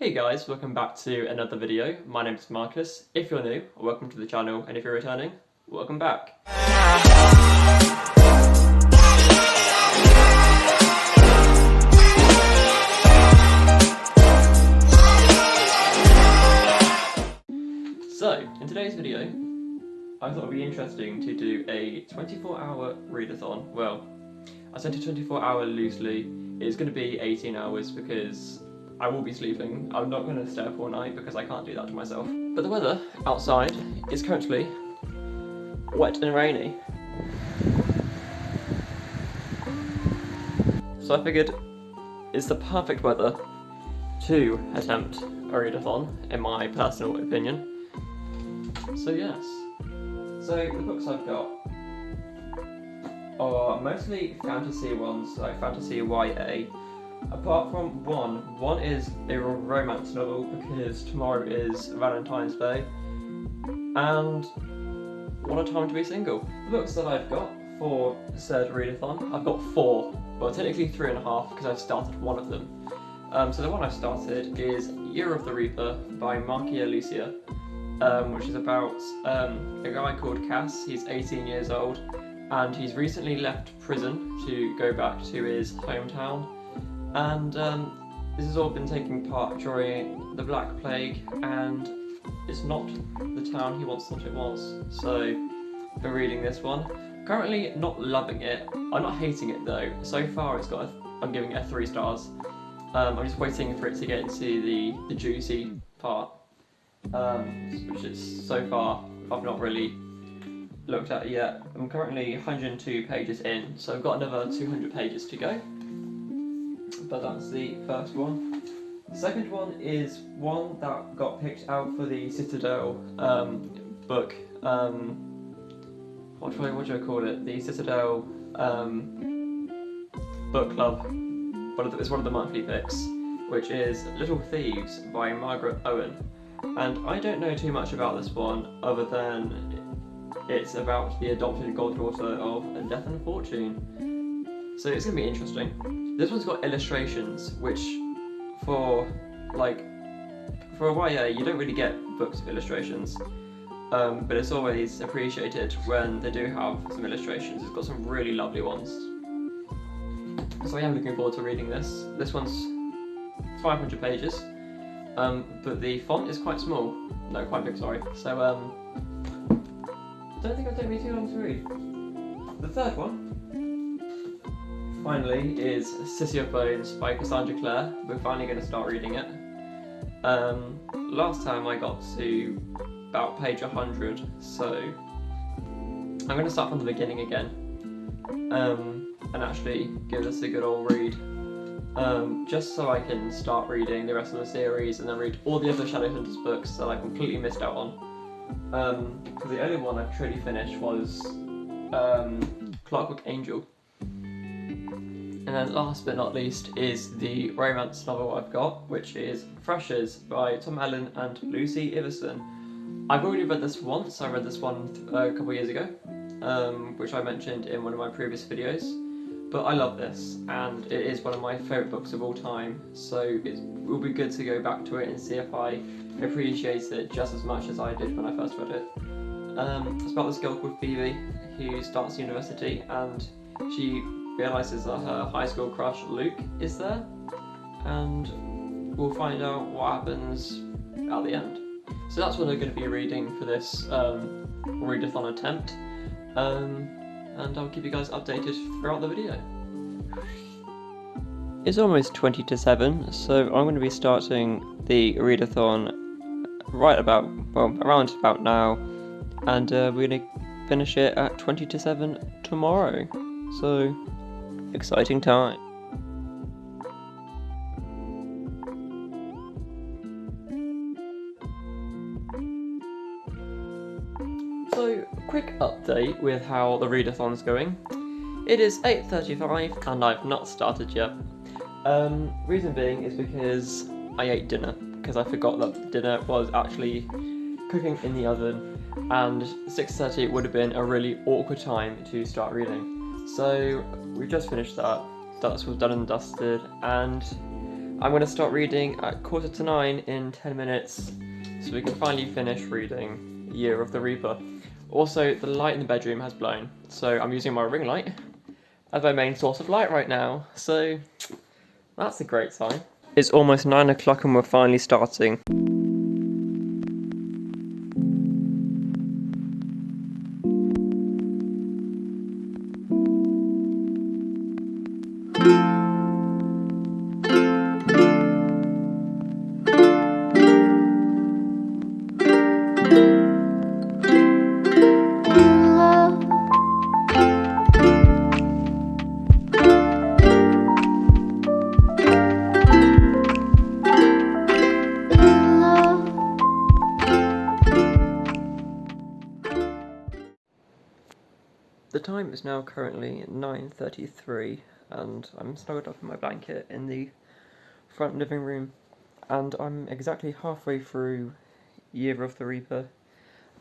Hey guys, welcome back to another video. My name is Marcus. If you're new, welcome to the channel, and if you're returning, welcome back. So, in today's video, I thought it would be interesting to do a 24-hour readathon. Well, I said 24-hour loosely. It's going to be 18 hours because I will be sleeping. I'm not going to stay up all night because I can't do that to myself. But the weather outside is currently wet and rainy. So I figured it's the perfect weather to attempt a readathon, in my personal opinion. So yes. So the books I've got are mostly fantasy ones, like fantasy YA. Apart from one is a romance novel because tomorrow is Valentine's Day and what a time to be single. The books that I've got for said readathon, I've got 4, well technically 3.5 because I've started one of them. So the one I've started is Year of the Reaper by Marcia Lucia, which is about a guy called Cass. He's 18 years old and he's recently left prison to go back to his hometown. And this has all been taking part during the Black Plague, and it's not the town he once thought it was. So, I've been reading this one. Currently not loving it. I'm not hating it though. So far I'm giving it 3 stars. I'm just waiting for it to get into the juicy part, which is so far I've not really looked at yet. I'm currently 102 pages in, so I've got another 200 pages to go. But that's the first one. The second one is one that got picked out for the Citadel book. What do I call it? The Citadel book club. It's one of the monthly picks, which is Little Thieves by Margaret Owen. And I don't know too much about this one other than it's about the adopted goddaughter of Death and Fortune. So it's going to be interesting. This one's got illustrations, which for a YA you don't really get books with illustrations, but it's always appreciated when they do have some illustrations. It's got some really lovely ones. So I am looking forward to reading this. This one's 500 pages, but the font is quite small. No, quite big, sorry. So I don't think it'll take me too long to read. The third one, finally, is City of Bones by Cassandra Clare. We're finally going to start reading it. Last time I got to about page 100, so I'm going to start from the beginning again and actually give this a good old read, just so I can start reading the rest of the series and then read all the other Shadowhunters books that I completely missed out on. Because the only one I've truly finished was Clockwork Angel. And then last but not least is the romance novel I've got, which is Freshers by Tom Allen and Lucy Iverson. I've already read this once. I read this one a couple of years ago, which I mentioned in one of my previous videos. But I love this, and it is one of my favourite books of all time, so it will be good to go back to it and see if I appreciate it just as much as I did when I first read it. It's about this girl called Phoebe who starts university, and she realises that her high school crush Luke is there, and we'll find out what happens at the end. So that's what I'm going to be reading for this readathon attempt, and I'll keep you guys updated throughout the video. It's almost 20 to 7, so I'm going to be starting the readathon around about now, and we're going to finish it at 20 to 7 tomorrow. So, exciting time. So, quick update with how the readathon's going. It is 8:35 and I've not started yet. Reason being is because I ate dinner, because I forgot that dinner was actually cooking in the oven, and 6:30 would have been a really awkward time to start reading. So we just finished that. That's all done and dusted, and I'm going to start reading at 8:45 in 10 minutes, so we can finally finish reading Year of the Reaper. Also, the light in the bedroom has blown, so I'm using my ring light as my main source of light right now, so that's a great sign. It's almost 9 o'clock and we're finally starting. The time is now currently 9:33 and I'm snuggled up in my blanket in the front living room, and I'm exactly halfway through Year of the Reaper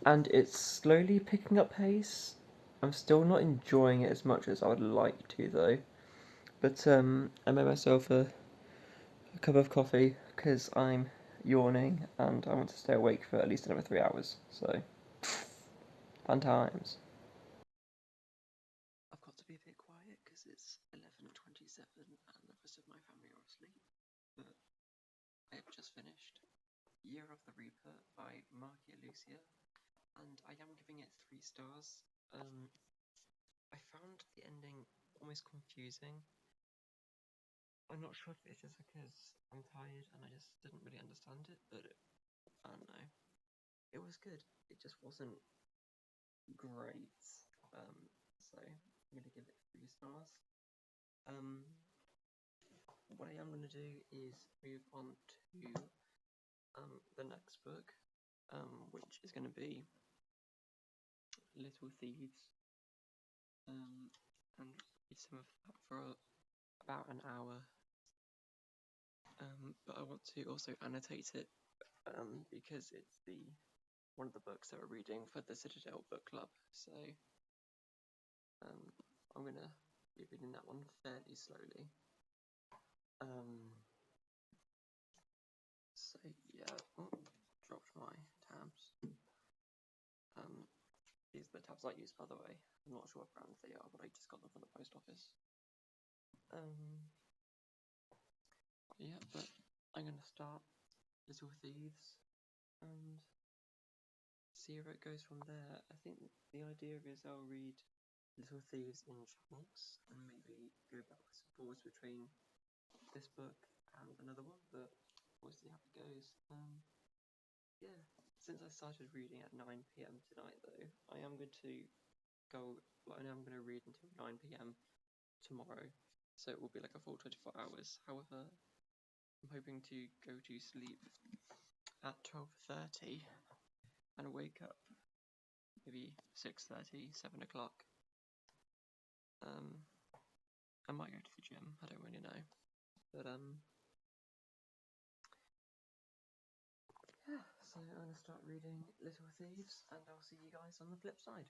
and it's slowly picking up pace. I'm still not enjoying it as much as I would like to though, but I made myself a cup of coffee because I'm yawning and I want to stay awake for at least another 3 hours, so fun times. I've got to be a bit quiet because it's 11:27 and the rest of my family are asleep, but I have just finished Year of the Reaper by Marcia Lucia, and I am giving it 3 stars. I found the ending almost confusing. I'm not sure if it's just because I'm tired and I just didn't really understand it, but I don't know. It was good. It just wasn't great. So I'm gonna give it 3 stars. What I am gonna do is move on to the next book, which is gonna be Little Thieves, and read some of that for about an hour. But I want to also annotate it because it's one of the books that we're reading for the Citadel Book Club. So I'm gonna be reading that one fairly slowly. So yeah, dropped my tabs. These are the tabs I use, by the way. I'm not sure what brands they are, but I just got them from the post office. Yeah, but I'm gonna start Little Thieves and see where it goes from there. I think the idea is I'll read Little Thieves in chunks and maybe go backwards and forwards between this book and another one, but we'll see how it goes. Yeah, since I started reading at 9 p.m. tonight though, I am going to read until 9 p.m. tomorrow, so it will be like a full 24 hours. However, I'm hoping to go to sleep at 12:30 and wake up maybe 6:30, 7 o'clock. I might go to the gym, I don't really know, but yeah, so I'm going to start reading Little Thieves and I'll see you guys on the flip side.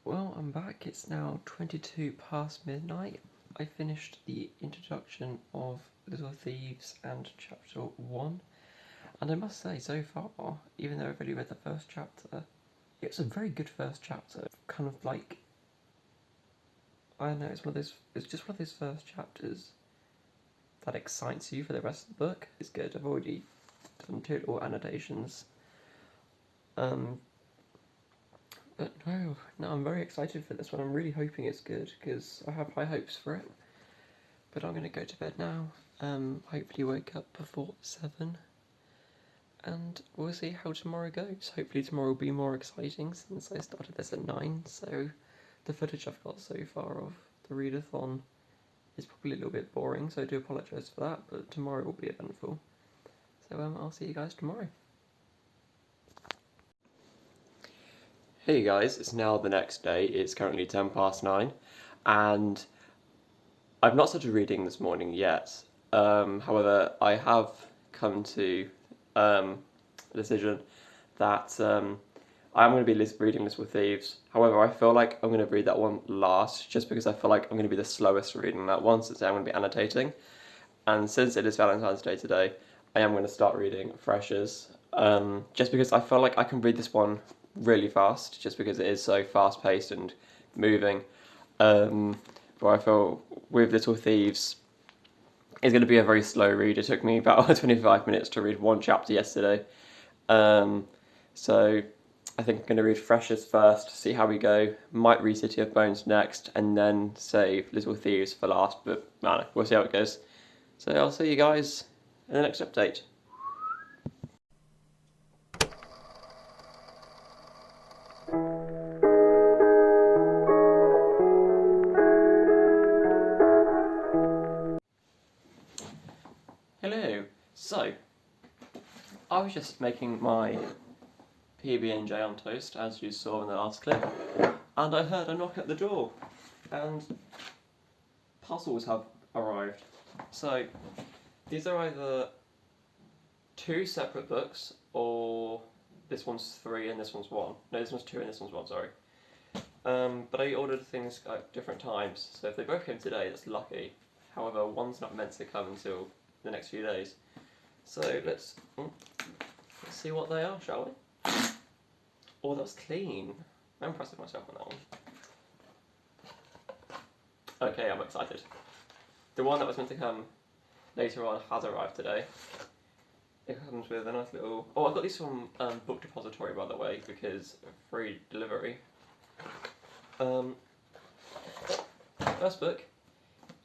Well, I'm back. It's now 22 past midnight. I finished the introduction of Little Thieves and chapter 1, and I must say, so far, even though I've only read the first chapter, it's a very good first chapter. Kind of like, I don't know, it's just one of those first chapters that excites you for the rest of the book. It's good. I've already done 2 little annotations. But no, I'm very excited for this one. I'm really hoping it's good because I have high hopes for it. But I'm going to go to bed now. Hopefully wake up before 7. And we'll see how tomorrow goes. Hopefully tomorrow will be more exciting since I started this at 9. So the footage I've got so far of the readathon is probably a little bit boring. So I do apologise for that. But tomorrow will be eventful. So I'll see you guys tomorrow. Hey guys, it's now the next day. It's currently 10 past 9 and I've not started reading this morning yet. However, I have come to a decision that I am going to be reading Little Thieves. However, I feel like I'm going to read that one last, just because I feel like I'm going to be the slowest reading that one, since I'm going to be annotating. And since it is Valentine's Day today, I am going to start reading Freshers, just because I feel like I can read this one really fast, just because it is so fast-paced and moving. But I feel with Little Thieves, it's going to be a very slow read. It took me about 25 minutes to read one chapter yesterday. So I think I'm going to read Freshers first, see how we go. Might read City of Bones next, and then save Little Thieves for last, but man, we'll see how it goes. So I'll see you guys in the next update. Hello. So, I was just making my PB&J on toast, as you saw in the last clip, and I heard a knock at the door, and puzzles have arrived. So, these are either 2 separate books, or this one's 3 and this one's 1. No, this one's 2 and this one's 1, sorry. But I ordered things at different times, so if they both came today, that's lucky. However, one's not meant to come until the next few days. So let's see what they are, shall we? Oh, that was clean. I'm impressed with myself on that one. Okay, I'm excited. The one that was meant to come later on has arrived today. It comes with a nice little... Oh, I got these from Book Depository, by the way, because free delivery. First book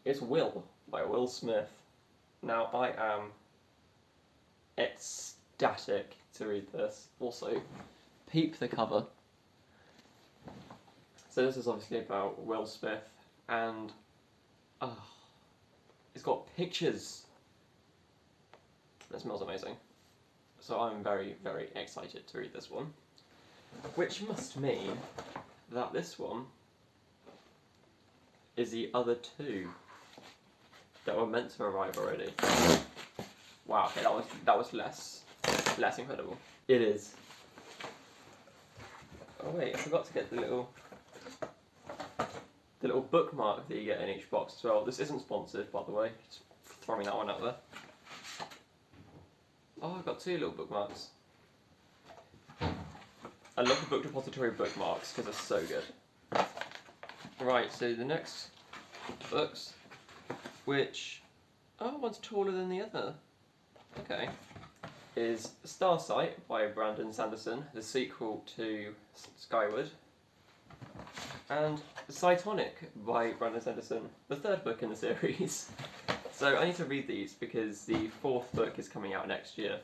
is Will by Will Smith. Now, I am ecstatic to read this. Also, peep the cover. So this is obviously about Will Smith, and it's got pictures. It smells amazing. So I'm very, very excited to read this one. Which must mean that this one is the other 2 that were meant to arrive already. Wow, okay, that was less incredible. It is. Oh wait, I forgot to get the little bookmark that you get in each box as well. This isn't sponsored, by the way. Just throwing that one out there. Oh, I've got 2 little bookmarks. I love the Book Depository bookmarks because they're so good. Right, so the next books, which, one's taller than the other. Okay. Is Starsight by Brandon Sanderson, the sequel to Skyward. And Cytonic by Brandon Sanderson, the 3rd book in the series. So I need to read these because the 4th book is coming out next year.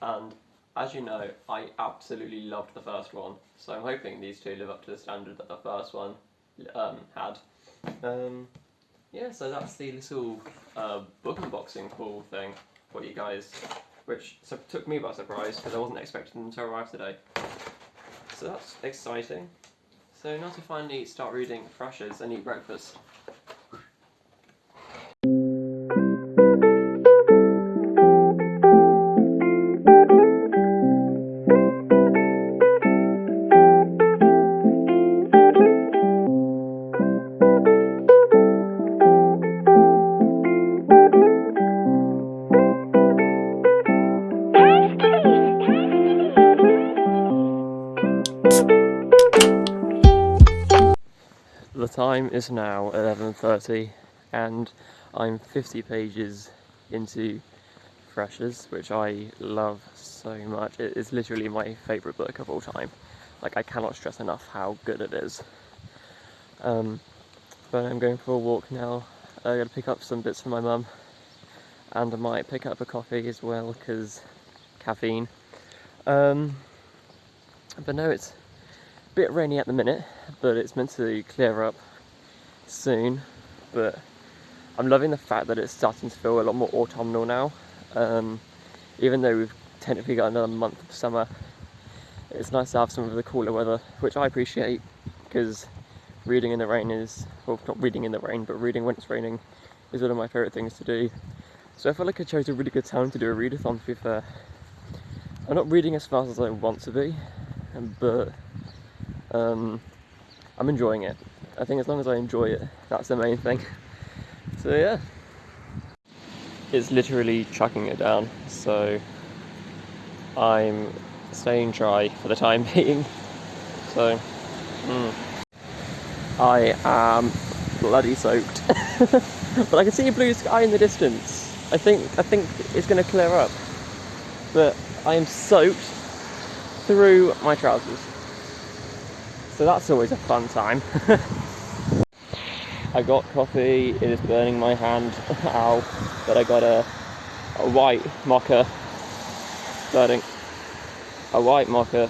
And as you know, I absolutely loved the first one. So I'm hoping these 2 live up to the standard that the first one had. Yeah, so that's the little book unboxing haul thing for you guys, which took me by surprise because I wasn't expecting them to arrive today. So that's exciting. So now to finally start reading Freshers and eat breakfast. The time is now 11:30 and I'm 50 pages into Freshers, which I love so much. It is literally my favourite book of all time. Like, I cannot stress enough how good it is. But I'm going for a walk now. I gotta pick up some bits for my mum, and I might pick up a coffee as well because caffeine. But no, it's a bit rainy at the minute, but it's meant to clear up soon. But I'm loving the fact that it's starting to feel a lot more autumnal now. Even though we've technically got another month of summer, it's nice to have some of the cooler weather, which I appreciate, because reading in the rain is, well, not reading in the rain, but reading when it's raining is one of my favourite things to do. So I feel like I chose a really good time to do a readathon, to be fair. I'm not reading as fast as I want to be, but I'm enjoying it. I think as long as I enjoy it, that's the main thing. So yeah, it's literally chucking it down, so I'm staying dry for the time being. So I am bloody soaked. But I can see a blue sky in the distance. I think it's going to clear up. But I am soaked through my trousers. So that's always a fun time. I got coffee, it is burning my hand. Ow. But I got a white mocha. Burning. A white mocha.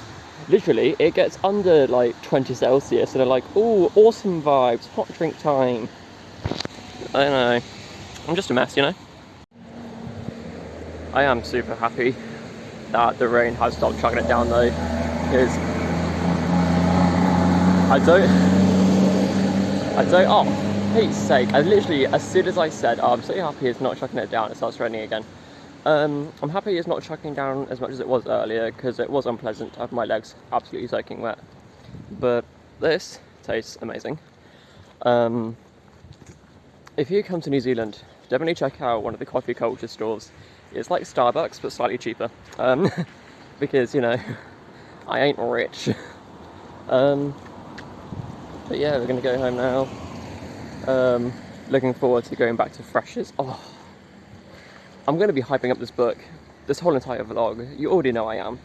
Literally, it gets under like 20 Celsius, and they're like, ooh, awesome vibes, hot drink time. I don't know. I'm just a mess, you know? I am super happy that the rain has stopped chucking it down though, because oh, Pete's sake, I literally, as soon as I said, oh, I'm so happy it's not chucking it down, it starts raining again. I'm happy it's not chucking down as much as it was earlier, because it was unpleasant to have my legs absolutely soaking wet. But this tastes amazing. If you come to New Zealand, definitely check out one of the coffee culture stores. It's like Starbucks, but slightly cheaper. Because, you know, I ain't rich. But yeah, we're gonna go home now. Looking forward to going back to Freshers. Oh, I'm gonna be hyping up this book, this whole entire vlog. You already know I am.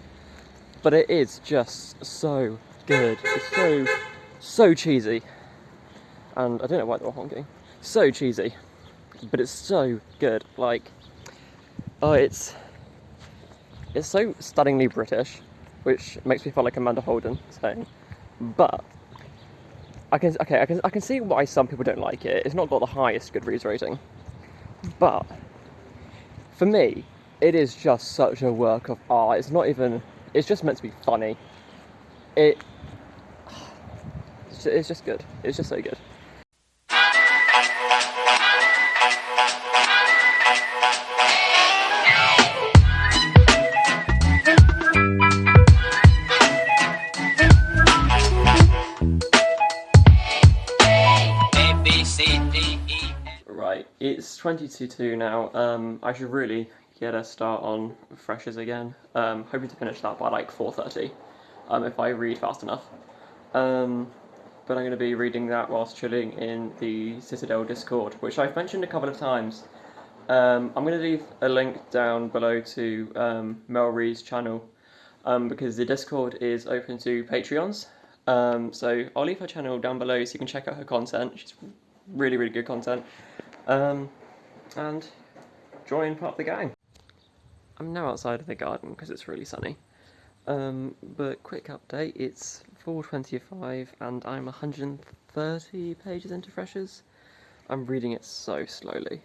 But it is just so good. It's so cheesy. And I don't know why they were honking. So cheesy. But it's so good. Like, oh, it's so stunningly British, which makes me feel like Amanda Holden saying. But I can see why some people don't like it. It's not got the highest Goodreads rating, but for me, it is just such a work of art. It's not even. It's just meant to be funny. It's just good. It's just so good. Right, it's 20 to 2 now. I should really get a start on Freshers again. Hoping to finish that by like 4:30, if I read fast enough. But I'm going to be reading that whilst chilling in the Citadel Discord, which I've mentioned a couple of times. I'm going to leave a link down below to Mel Reed's channel, because the Discord is open to Patreons. So I'll leave her channel down below so you can check out her content. She's really, really good content. And join part of the gang. I'm now outside of the garden because it's really sunny. But quick update, it's 4:25 and I'm 130 pages into Freshers. I'm reading it so slowly.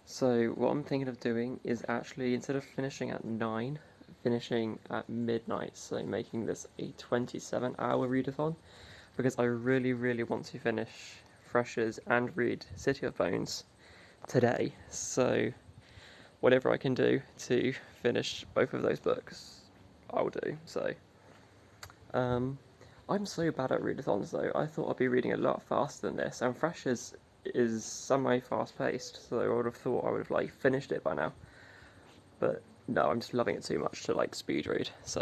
So what I'm thinking of doing is actually, instead of finishing at 9, finishing at midnight, so making this a 27-hour readathon, because I really, really want to finish Freshers and read City of Bones today. So whatever I can do to finish both of those books, I'll do. So I'm so bad at readathons though. I thought I'd be reading a lot faster than this, and Freshers is semi-fast paced, so I would have thought I would have like finished it by now. But no, I'm just loving it too much to like speed read. So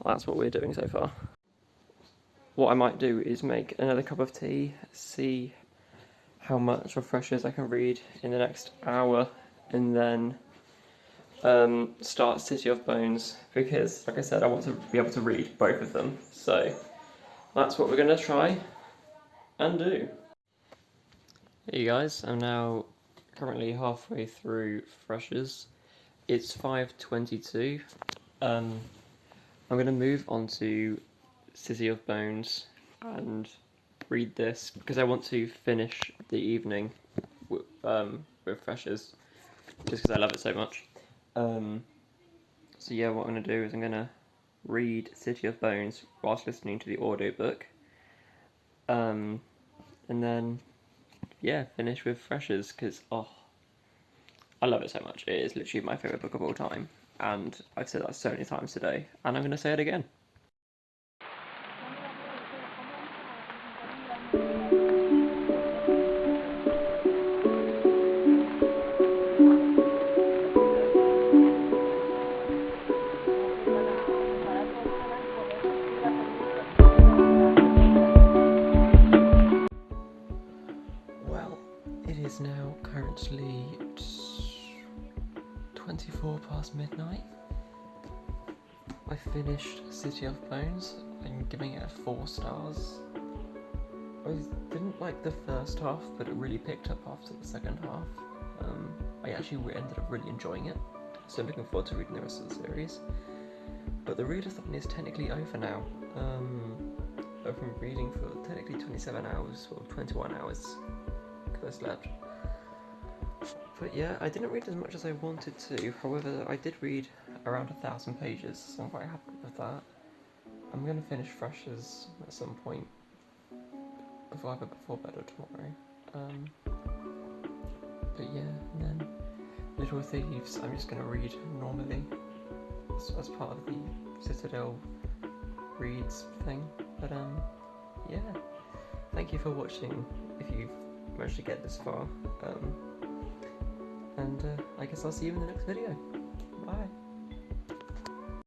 that's what we're doing so far. What I might do is make another cup of tea, see how much of Freshers I can read in the next hour, and then start City of Bones, because like I said, I want to be able to read both of them. So that's what we're going to try and do. Hey guys, I'm now currently halfway through Freshers. It's 5:22. I'm going to move on to City of Bones and read this because I want to finish the evening with Freshers, just because I love it so much. So yeah, what I'm going to do is I'm going to read City of Bones whilst listening to the audiobook, and then yeah, finish with Freshers, because oh, I love it so much. It is literally my favourite book of all time. and I've said that so many times today, and I'm going to say it again. Well, it is now currently 24 past midnight. I finished City of Bones. I'm giving it 4 stars. I didn't like the first half, but it really picked up after the second half. I actually ended up really enjoying it, so I'm looking forward to reading the rest of the series. But the readathon is technically over now. I've been reading for technically 27 hours, or 21 hours, because I slept. But yeah, I didn't read as much as I wanted to. However, I did read around 1,000 pages, so I'm quite happy with that. I'm going to finish Freshers at some point, before bed or tomorrow. But yeah, and then Little Thieves I'm just going to read normally as part of the Citadel reads thing. But yeah, thank you for watching if you've managed to get this far. And I guess I'll see you in the next video.